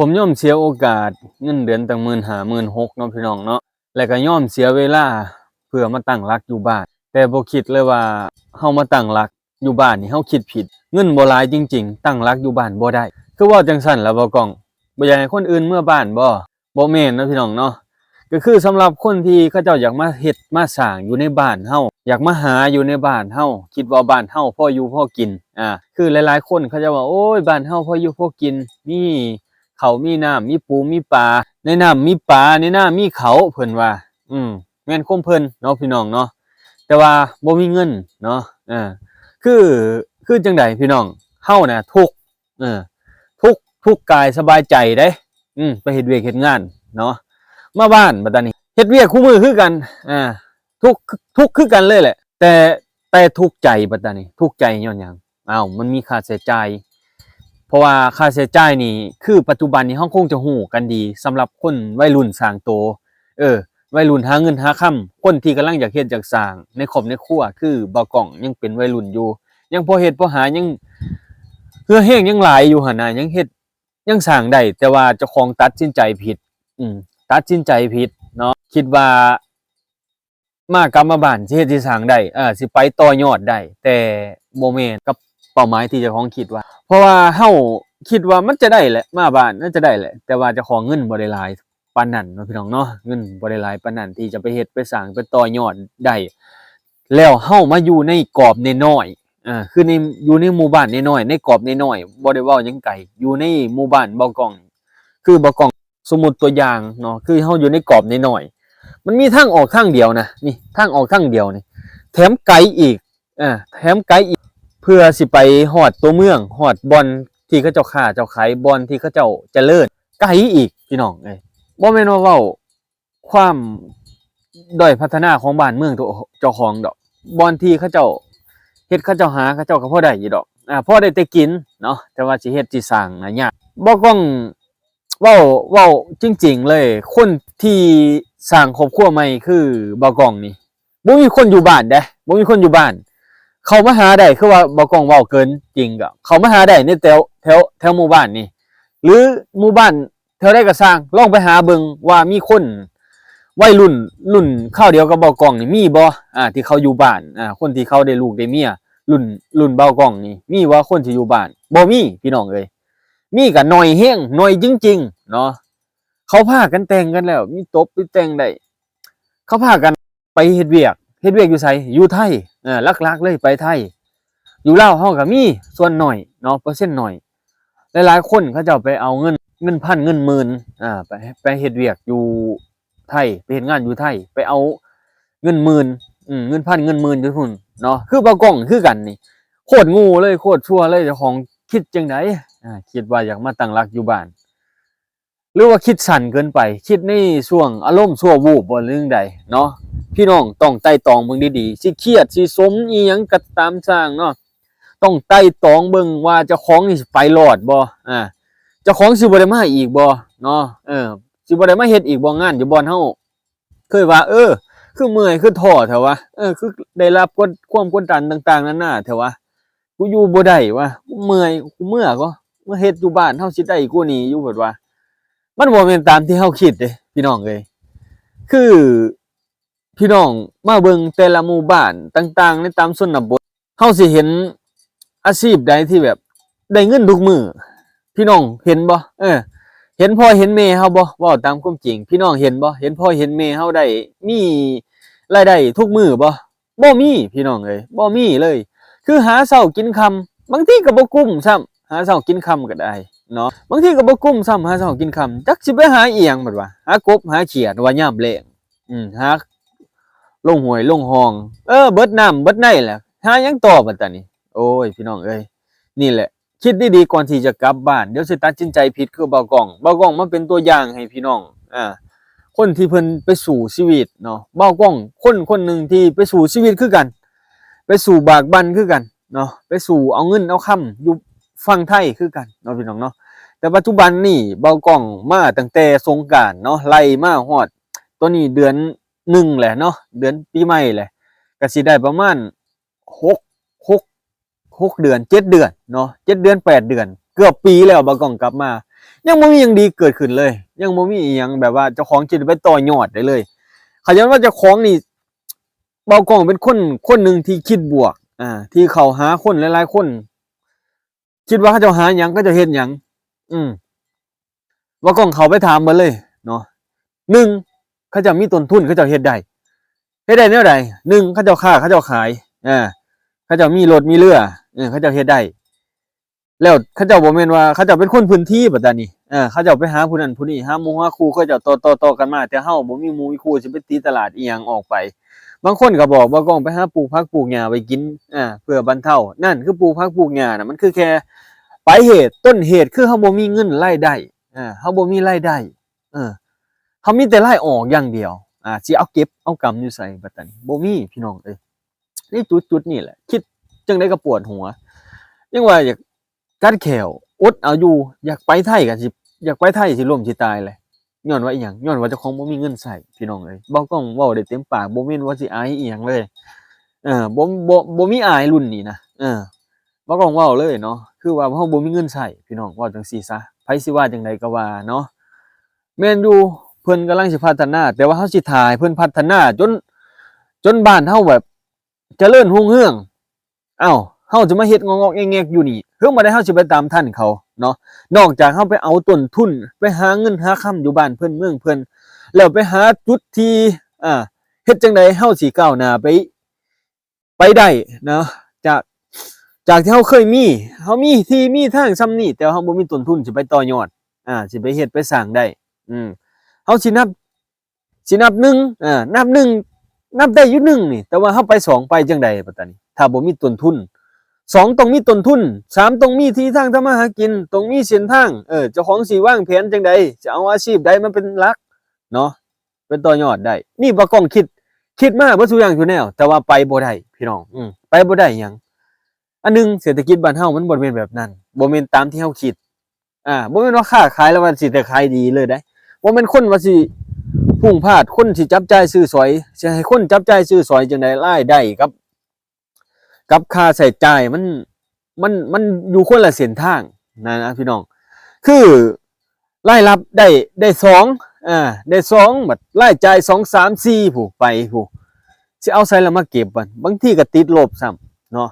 ผมยอมเสียโอกาสเงินเดือนตั้ง15,000 16,000เนาะพี่น้องเนาะแล้วก็ยอมเสียเวลาเพื่อมาตั้งหลักอยู่บ้านแต่บ่คิดเลยว่าเฮามาตั้งหลักอยู่บ้านนี่เฮาคิดผิดเงินบ่หลายจริงๆตั้งหลักอยู่บ้านบ่ได้คือเว้าจังซั่นล่ะบ่ก้องบ่อยากให้คนอื่นเมื่อบ้านบ่แม่นเนาะพี่น้องเนาะก็คือสำหรับคนที่เขาเจ้าอยากมาเฮ็ดมาสร้างอยู่ในบ้านเฮาอยากมาหาอยู่ในบ้านเฮาคิดว่าบ้านเฮาพออยู่พอกินคือหลายๆคนเขาจะว่าโอ๊ยบ้านเฮาพออยู่พอกินมีข้าวมีน้ำมีปูมีปลาในน้ำมีปลาในน้ำมีเขาเพิ่นว่าแม่นความเพิ่นเนาะพี่น้องเนาะแต่ว่าบ่มีเงินเนาะคือคือจังไดพี่น้องเฮาน่ะทุกข์ทุกข์กายสบายใจเด้ไปเฮ็ดเวียกเฮ็ดงานเนาะมาบ้านบัดนี้เฮ็ดเวียกคู่มือคือกันทุกข์คือกันเลยแหละแต่ทุกข์ใจบัดนี้ทุกข์ใจย้อนหยังมันมีค่าใช้จ่ายเพราะว่าค่าใช้จ่ายนี่คือปัจจุบันนี้เฮาคงจะฮู้กันดีสำหรับคนวัยรุ่นสร้างโตวัยรุ่นหาเงินหาค่ำคนที่กำลังอยากเฮ็ดอยากสร้างในครอบในครัวคือบ่ก้องยังเป็นวัยรุ่นอยู่ยังพอเฮ็ดพอหายังเฮือแฮงยังหลายอยู่หั่นน่ะยังเฮ็ดยังสร้างได้แต่ว่าเจ้าของตัดสินใจผิดตัดสินใจผิดเนาะคิดว่ากลับมาบ้านสิเฮ็ดสิสร้างได้สิไปต่อยอดได้แต่บ่แม่นกับเป้าหมายที่เจ้าของคิดว่าเพราะว่าเฮาคิดว่ามันจะได้แหละมาบ้านน่าจะได้แหละแต่ว่าเจ้าของเงินบ่ได้หลายปานนั้นเนาะพี่น้องเนาะเงินบ่ได้หลายปานนั้นที่จะไปเฮ็ดไปสร้างไปต่อยอดได้แล้วเฮามาอยู่ในกรอบน้อยๆคืออยู่ในหมู่บ้านน้อยๆในกรอบน้อยๆบ่ได้เว้าหยังไกลอยู่ในหมู่บ้านเบาก้องคือเบาก้องสมมุติตัวอย่างเนาะคือเฮาอยู่ในกรอบน้อยๆมันมีทางออกทางเดียวนะนี่ทางออกทางเดียวนี่แถมไกลอีกแถมไกลอีกเพื่อสิไปฮอดตัวเมืองฮอดบ่อนที่เขาเจ้าค้าเจ้าขายบ่อนที่เขาเจ้าเจริญไกลอีกพี่น้องเอ้ยบ่แม่นว่าเว้าความด้อยพัฒนาของบ้านเมืองตัวเจ้าของดอกบ่อนที่เขาเจ้าเฮ็ดเขาเจ้าหาเขาเจ้าก็พอได้อยู่ดอกพอได้แต่กินเนาะแต่ว่าสิเฮ็ดสิสร้างน่ะยากบ่ก้องเว้าจริงๆเลยคนที่สร้างครอบครัวใหม่คือบ่ก้องนี่บ่มีคนอยู่บ้านเด้บ่มีคนอยู่บ้านเข้ามาหาได้คือว่าบ่ก้องเว้าเกินจริงก็เข้ามาหาได้ในแถวหมู่บ้านนี่หรือหมู่บ้านแถวใดก็สร้างลองไปหาเบิ่งว่ามีคนวัยรุ่นคราวเดียวกับเบาก้องนี่มีบ่ที่เขาอยู่บ้านคนที่เขาได้ลูกได้เมียรุ่นเบาก้องนี่มีว่าคนที่อยู่บ้านบ่มีพี่น้องเอ้ยมีก็น้อยแฮงน้อยจริงๆเนาะเขาพากันแต่งกันแล้วมีตบมีแต่งได้เขาพากันไปเฮ็ดเวียกอยู่ไสอยู่ไทยหลักๆเลยไปไทยอยู่ลาวเฮาก็มีส่วนน้อยเนาะเปอร์เซ็นต์น้อยหลายๆคนเขาเจ้าไปเอาเงินพันเงินหมื่นไปเฮ็ดเวียกอยู่ไทยไปเฮ็ดงานอยู่ไทยไปเอาเงินหมื่นเงินพันเงินหมื่นอยู่พุ่นเนาะคือบ่ก้องคือกันนี่โคตรงูเลยโคตรชั่วเลยเจ้าของคิดจังไดคิดว่าอยากมาตั้งหลักอยู่บ้านหรือว่าคิดสั้นเกินไปคิดในช่วงอารมณ์ชั่ววูบบ่เรื่องใดเนาะพี่น้องต้องไต่ตองเบิ่งดีๆสิเครียดสิสมอีหยังก็ตามสร้างเนาะต้องไต่ตองเบิ่งว่าเจ้าของนี่สิไปรอดบ่เจ้าของสิบ่ได้มาอีกบ่เนาะสิบ่ได้มาเฮ็ดอีกบ่งานอยู่บ่อนเฮาเคยว่าคือเมื่อยคือท้อแท้วะคือได้รับความกดดันต่างๆนานาแท้วะกูอยู่บ่ได้วะกูเมื่อยกูเมื่อก็มาเฮ็ดอยู่บ้านเฮาสิได้กว่านี้อยู่เบิดว่ามันบ่แม่นตามที่เฮาคิดเด้พี่น้องเอ้ยคือพี่น้องมาเบิ่งแต่ละหมู่บ้านต่างๆในตามชนบทเฮาสิเห็นอาชีพใดที่แบบได้เงินทุกมื้อพี่น้องเห็นบ่เห็นพ่อเห็นแม่เฮาบ่เว้าตามความจริงพี่น้องเห็นบ่เห็นพ่อเห็นแม่เฮาได้มีรายได้ทุกมื้อบ่มีพี่น้องเอ้ยบ่มีเลยคือหาเช้ากินค่ำบางทีก็บ่กุ้มซ้ำหาเช้ากินค่ำก็ได้เนาะบางทีก็บ่กุ้มซ้ำหาเช้ากินค่ำจักสิไปหาอีหยังบัดว่าหากบหาเขียดว่ายามแล้งหาลงห้วยลงคลองเบิดน้ำเบิดในแหละหาหยังต่อบัดตานี้โอ้ยพี่น้องเอ้ยนี่แหละคิดดีๆก่อนที่จะกลับบ้านเดี๋ยวสิตัดสินใจผิดคือเบาก้องมาเป็นตัวอย่างให้พี่น้องคนที่เพิ่นไปสู่ชีวิตเนาะเบาก้องคนหนึ่งที่ไปสู่ชีวิตคือกันไปสู่บากบั่นคือกันเนาะไปสู่เอาเงินเอาค่ำอยู่ฝั่งไทยคือกันเนาะพี่น้องเนาะแต่ปัจจุบันนี่เบาก้องมาตั้งแต่สงกรานต์เนาะไล่มาฮอดตัวนี้เดือน1แหละเนาะเดือนปีใหม่แหละก็สิได้ประมาณ6 เดือน7 เดือนเนาะ7 เดือน8 เดือนเกือบปีแล้วบ่ก้องกลับมา ยังบ่มีหยังดีเกิดขึ้นเลยยังบ่มีอีหยังแบบว่าเจ้าของคิดไปต่อยอดได้เลยเขาย้อนว่าเจ้าของนี่เบากล้องเป็นคนหนึ่งที่คิดบวกที่เขาหาคนหลายๆคนคิดว่าเขาจะหาหยังก็จะเฮ็ดหยังเบากล้องเขาไปถามเบิดเลยเนาะ1เขาจะมีต้นทุนเขาจะเฮ็ดได้แนวใด1เขาจะค้าเขาจะขายเขาจะมีรถมีเรือเขาจะเฮ็ดได้แล้วเขาเจ้าบ่แม่นว่าเขาเจ้าเป็นคนพื้นที่บัดนี้เขาเจ้าไปหาผู้นั้นผู้นี้หาหมู่หาคู่เขาเจ้าต่อกันมาแต่เฮาบ่มีหมู่มีคู่สิไปตีตลาดอีหยังออกไปบางคนก็บอกว่ากองไปหาปลูกผักปลูกหญ้าไว้กินเพื่อบรรเทานั่นคือปลูกผักปลูกหญ้าน่ะมันคือแค่ปลายเหตุต้นเหตุคือเฮาบ่มีเงินรายได้เฮาบ่มีรายได้เฮามีแต่รายออกอย่างเดียวสิเอาเก็บเอากำอยู่ไสบัดนี้บ่มีพี่น้องเอ้ยนี่จุดๆนี่แหละคิดจังได๋ก็ปวดหัวยังว่าอยากกัดแขวอดเอาอยู่อยากไปไทยก็สิอยากไปไทยสิล่มสิตายเลยย้อนว่าอีหยังย้อนว่าเจ้าของบ่มีเงินใช้พี่น้องเอ้ยบ่ต้องเว้าได้เต็มปากบ่แม่นว่าสิอายอีหยังเลยบ่มีอายรุ่นนี้นะบ่ต้องเว้าเลยเนาะคือว่าเฮาบ่มีเงินใช้พี่น้องเว้าจังซี่ซะไผสิว่าจังไดก็ว่าเนาะแม่นอยู่เพิ่นกำลังสิพัฒนาแต่ว่าเฮาสิท่าให้เพิ่นพัฒนาจนบ้านเฮาแบบเจริญรุ่งเรืองอ้าวเฮาจะมาเฮ็ดงอกๆแงกๆอยู่นี่เพิ่งบ่ได้เฮาสิไปตามทันเขาเนาะนอกจากเฮาไปเอาต้นทุนไปหาเงินหาค่ำอยู่บ้านเพิ่นเมืองเพิ่นแล้วไปหาจุดที่เฮ็ดจังได๋เฮาสิก้าวหน้าไปได้เนาะจากที่เฮาเคยมีเฮามีที่มีทางส่ำนี้แต่เฮาบ่มีต้นทุนสิไปต่อยอดสิไปเฮ็ดไปสร้างได้เฮาสินับ1นับ1นับได้อยู่1นี่แต่ว่าเฮาไป2ไปจังได๋บัดนี้ถ้าบ่มีต้นทุน2ต้องมีต้นทุน3ต้องมีที่ทางทำมาหากินต้องมีเส้นทางเจ้าของสิวางแผนจังได๋จะเอาอาชีพใดมาเป็นหลักเนาะเป็นต่อยอดได้นี่บ่ต้องคิดมาเบิดทุกอย่างอยู่แนวแต่ว่าไปบ่ได้พี่น้องไปบ่ได้หยังอันนึงเศรษฐกิจบ้านเฮามันบ่แม่นแบบนั้นบ่แม่นตามที่เฮาคิดบ่แม่นว่าค้าขายแล้วมันสิได้ขายดีเลยได้บ่แม่นคนว่าสิพุ่งพลาดคนสิจับจ่ายซื้อสอยสิให้คนจับจ่ายซื้อสอยจังได๋รายได้กับค่าใช้จ่ายมันอยู่คนละเส้นทางนะพี่น้องคือรายรับได้2ได้2บัดรายจ่าย2 3 4ผู้ไปผู้สิเอาไสแล้วมาเก็บบัดบางทีก็ติดลบซ้ำเนาะ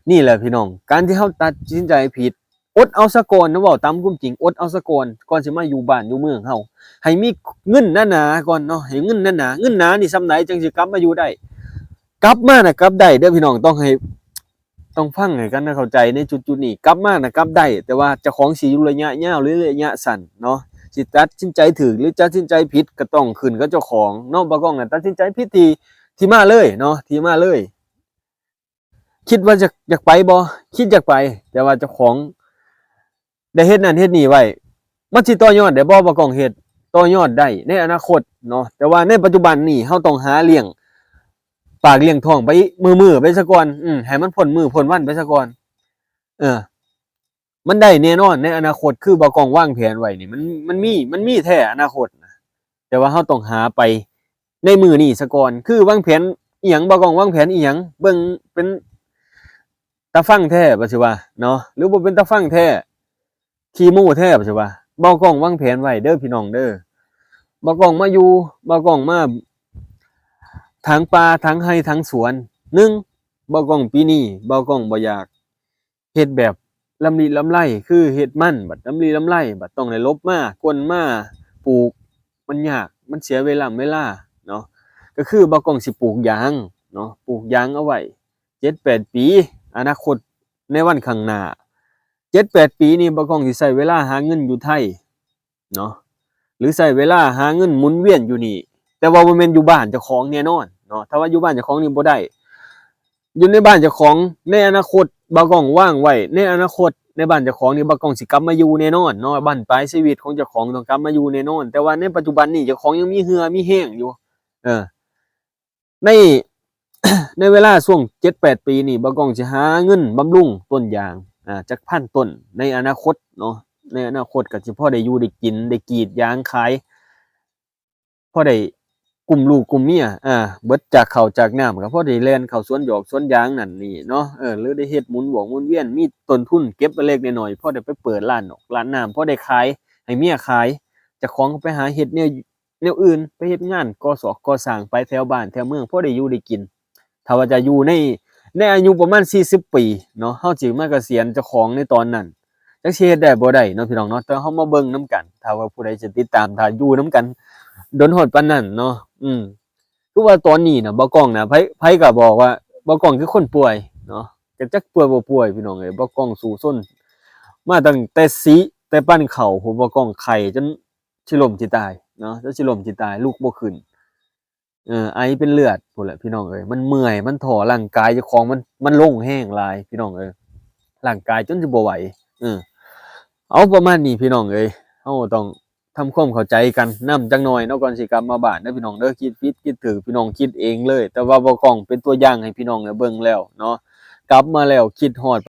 นี่แหละพี่น้องการที่เฮาตัดสินใจผิดอดเอาซะก่อนนะเว้าตามความจริงอดเอาซะก่อนสิมาอยู่บ้านอยู่เมืองเฮาให้มีเงินหนาๆก่อนเนาะให้เงินหนาๆเงินหนานี่ส่ำไหนจังสิกลับมาอยู่ได้กลับมาน่ะกลับได้เด้อพี่น้องต้องฟังให้กันเข้าใจในจุดๆนี้กลับมาน่ะกลับได้แต่ว่าเจ้าของสิอยู่ระยะยาวหรือระยะสั้นเนาะสิตัดสินใจถูกหรือตัดสินใจผิดก็ต้องขึ้นกับเจ้าของเนาะบ่ก้องน่ะตัดสินใจผิดที่มาเลยเนาะที่มาเลยคิดว่าอยากไปบ่คิดอยากไปแต่ว่าเจ้าของได้เฮ็ดนั่นเฮ็ดนี่ไว้มันสิต่อยอดได้บ่ก้องเฮ็ดต่อยอดได้ในอนาคตเนาะแต่ว่าในปัจจุบันนี้เฮาต้องหาเลี้ยงปากเลี้ยงท้องไปมือไปซะก่อนให้มันพ้นมื้อพ้นวันไปซะก่อนมันได้แน่นอนในอนาคตคือบ่ก้องวางแผนไว้นี่มันมีแท้อนาคตแต่ว่าเฮาต้องหาไปในมื้อนี้ซะก่อนคือวางแผนอีหยังบ่ก้องวางแผนอีหยังเบิ่งเป็นตาฟังแท้บ่สิว่าเนาะหรือบ่เป็นตาฟังแท้ขี้โม้แท้บ่สิว่าบ่ก้องวางแผนไว้เด้อพี่น้องเด้อบ่ก้องมาอยู่บ่ก้องมาทางป่าทางไร่ทางสวนบ่ก้องปีนี้บ่ก้องบ่อยากเฮ็ดแบบลำลิลำไรคือเฮ็ดมันบัดลำลิลำไรบัดต้องได้ลบมากวนมาปลูกมันยากมันเสียเวลาเนาะก็คือบ่ก้องสิปลูกยางเนาะปลูกยางเอาไว้7-8 ปีอนาคตในวันข้างหน้า7-8 ปีนี่บ่ก้องสิใช้เวลาหาเงินอยู่ไทยเนาะหรือใช้เวลาหาเงินหมุนเวียนอยู่นี่แต่ว่าบ่แม่นอยู่บ้านเจ้าของแน่นอนเนาะถ้าว่าอยู่บ้านเจ้าของนี่บ่ได้อยู่ในบ้านเจ้าของในอนาคตบ่ก้องวางไว้ในอนาคตในบ้านเจ้าของนี่บ่ก้องสิกลับมาอยู่แน่นอนเนาะบั้นปลายชีวิตของเจ้าของต้องกลับมาอยู่แน่นอนแต่ว่าในปัจจุบันนี่เจ้าของยังมีเหือมีแห้งอยู่ใน ในเวลาช่วง 7-8 ปีนี่บ่ก้องสิหาเงินบำรุงต้นยางจักพันต้นในอนาคตเนาะในอนาคตก็สิพอได้อยู่ได้กินได้กรีดยางขายพอได้กุมลูกกุมเมียเบิดจากข้าวจากน้ำก็พอได้แล่นเข้าสวนหยอกสวนยางนั่นนี่เนาะหรือได้เฮ็ดหมุนเวียนมีต้นทุนเก็บไว้เล็กน้อยๆพอได้ไปเปิดร้านนอกร้านน้ำพอได้ขาย ให้เมียขายเจ้าของก็ไปหาเฮ็ดแนวอื่นไปเฮ็ดงานก่อสร้างไปแถวบ้านแถวเมืองพอได้อยู่ได้กินถ้าว่าจะอยู่ในอายุประมาณ40ปีเนาะเฮาสิมาเกษียณเจ้าของในตอนนั้นจักสิเฮ็ดได้บ่ได้เนาะพี่น้องเนาะแต่เฮามาเบิ่งนํกันถ้าว่าผู้ใดจะติดตามถ้าอยู่นํกันดนฮอดปานนั้นเนาะคือว่าตอนนี้น่ะบ่กล้องน่ะไผก็บอกว่าบ่กล้องคือคนป่วยเนาะจักป่วยบ่ป่วยพี่น้องเอ้ยบ่กล้องสู้ซนมาตั้งแต่แต่ปั้นข้าวผมบ่กล้องไข้จนสิล้มสิตายเนาะจนสิล้มสิตายลุกบ่ขึ้นไอเป็นเลือดพู้นแหละพี่น้องเอ้ยมันเมื่อยมันท้อร่างกายเจ้าของมันลงแรงหลายพี่น้องเอ้ยร่างกายจนสิบ่ไหวเออเอาประมาณนี้พี่น้องเอ้ยเฮาต้องทำความเข้าใจกันนำจักหน่อยเนาะก่อนสิกลับมาบ้านเด้อพี่น้องเด้อคิดผิดคิดถูกพี่น้องคิดเองเลยแต่ว่าบ่กล้องเป็นตัวอย่างให้พี่น้องได้เบิ่งแล้วเนาะกลับมาแล้วคิดฮอด